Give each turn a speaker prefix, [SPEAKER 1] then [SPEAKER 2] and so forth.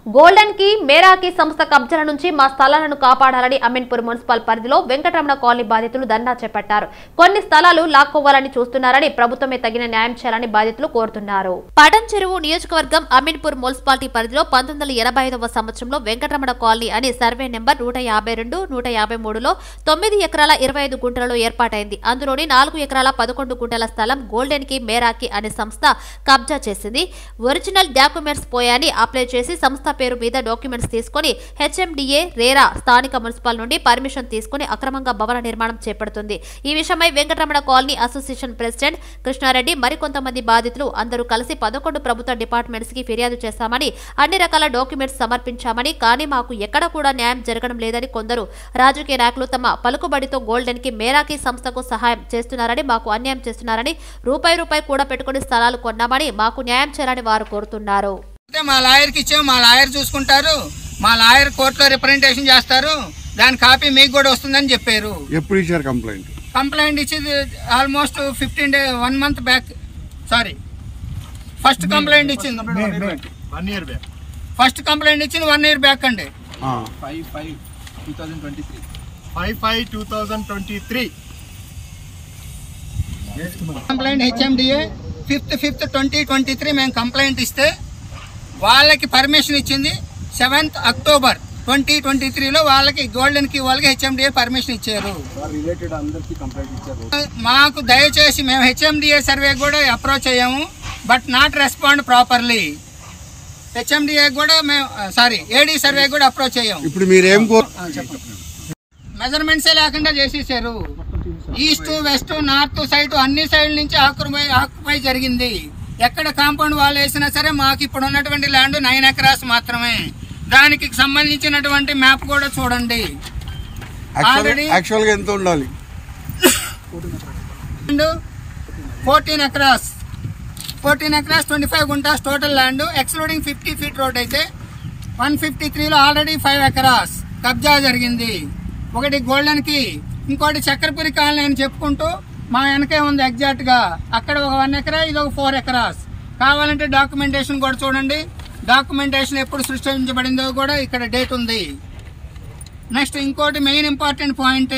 [SPEAKER 1] Golden కి మేరాకి సంస్థ కబ్జాల నుంచి మా స్థలాలను కాపాడాలని అమీన్పూర్ మున్సిపల్ పరిధిలో వెంకటరమణ కాలనీ బాధితులు ధర్నా చేపట్టారు. కొన్ని స్థలాలు లాక్కోవాలని చూస్తున్నారని ప్రభుత్వమే తగిన న్యాయం చేయాలని బాధితులు కోరుతున్నారు. పటం చెరువు నియోజకవర్గం అమీన్పూర్ మున్సిపాలిటీ పరిధిలో 1985వ సంవత్సరంలో వెంకటరమణ కాలనీ అని సర్వే నెంబర్ 152, 153లో 9 ఎకరాల 25 గుంటలలో ఏర్పాటైంది. అందులోని 4 ఎకరాల 11 గుంటల స్థలం గోల్డెన్ కి మేరాకి అనే సంస్థ కబ్జా చేసింది. ఒరిజినల్ డాక్యుమెంట్స్ పోయాని అప్లై చేసి సంస్థ పేరు మీద డాక్యుమెంట్స్ తీసుకుని హెచ్ఎండిఏ రేరా స్థానిక మున్సిపల్ నుండి పర్మిషన్ తీసుకుని అక్రమంగా భవన నిర్మాణం చేపడుతుంది. ఈ విషయమై Venkataramana colony association president Krishna Reddy మరికొంతమంది బాధితులు అందరూ కలిసి 11 ప్రభుత్వ డిపార్ట్మెంట్స్ కి ఫిర్యాదు చేశామని, అన్ని రకాల డాక్యుమెంట్స్ సమర్పించామని, కానీ మాకు ఎక్కడ కూడా న్యాయం జరగడం లేదని కొందరు రాజకీయ నాయకులు తమ పలుకుబడితో గోల్డెన్ కి మేరాకి సంస్థకు సహాయం చేస్తున్నారని, మాకు అన్యాయం చేస్తున్నారని, రూపాయి కూడా పెట్టుకుని స్థలాలు కొన్నామని, మాకు న్యాయం చేయాలని వారు కోరుతున్నారు.
[SPEAKER 2] మా లాయర్కి ఇచ్చాము, మా లాయర్ చూసుకుంటారు, మా లాయర్ కోర్టులో రిప్రజెంటేషన్ చేస్తారు, దాని కాపీ మీకు కూడా వస్తుందని చెప్పారు.
[SPEAKER 3] ఎప్పుడు ఇచ్చారు కంప్లైంట్?
[SPEAKER 2] కంప్లైంట్ ఇచ్చేది almost 1 month back. Sorry, first complaint ఇచ్చింది
[SPEAKER 4] 1 year బ్యాక్.
[SPEAKER 2] ఫస్ట్ కంప్లైంట్ ఇచ్చింది 1 year బ్యాక్ అండి.
[SPEAKER 4] 5/5/2023
[SPEAKER 2] కంప్లైంట్ హెచ్ఎండిఏ 5th 2023 మేము కంప్లైంట్ ఇస్తే వాళ్ళకి పర్మిషన్ ఇచ్చింది 7th October 2023లో వాళ్ళకి గోల్డెన్ కి వాళ్ళకి హెచ్ఎండిఏ పర్మిషన్ ఇచ్చారు. మాకు దయచేసి మేము హెచ్ఎండిఏ సర్వే కూడా అప్రోచ్ అయ్యాము, but not respond properly. HMDA కూడా మేము ఏడీ సర్వే కూడా అప్రోచ్ అయ్యాము.
[SPEAKER 3] ఇప్పుడు మీరేం
[SPEAKER 2] మెజర్మెంట్సే లేకుండా చేసేసారు. ఈస్ట్, వెస్ట్, నార్త్ సైడ్ అన్ని సైడ్ నుంచి ఆక్యుపై జరిగింది. ఎక్కడ కాంపౌండ్ వాల్ వేసినా సరే మాకు ఇప్పుడు ఉన్నటువంటి ల్యాండ్ 9 acres మాత్రమే. దానికి సంబంధించినటువంటి మ్యాప్ కూడా చూడండి. ఆల్రెడీ
[SPEAKER 3] యాక్చువల్ గా ఎంత ఉండాలి?
[SPEAKER 2] 14 acres 25 guntas total land, excluding 50 feet road అయితే 153లో ఆల్రెడీ 5 acres కబ్జా జరిగింది. ఒకటి గోల్డెన్ కి, ఇంకోటి చక్రపురి కాలనీ అని చెప్పుకుంటూ మా వెనకే ఉంది ఎగ్జాక్ట్ గా. అక్కడ ఒక 1 acre, ఇది ఒక 4 acres. కావాలంటే డాక్యుమెంటేషన్ కూడా చూడండి. డాక్యుమెంటేషన్ ఎప్పుడు సృష్టించబడిందో కూడా ఇక్కడ డేట్ ఉంది. నెక్స్ట్ ఇంకోటి మెయిన్ ఇంపార్టెంట్ పాయింట్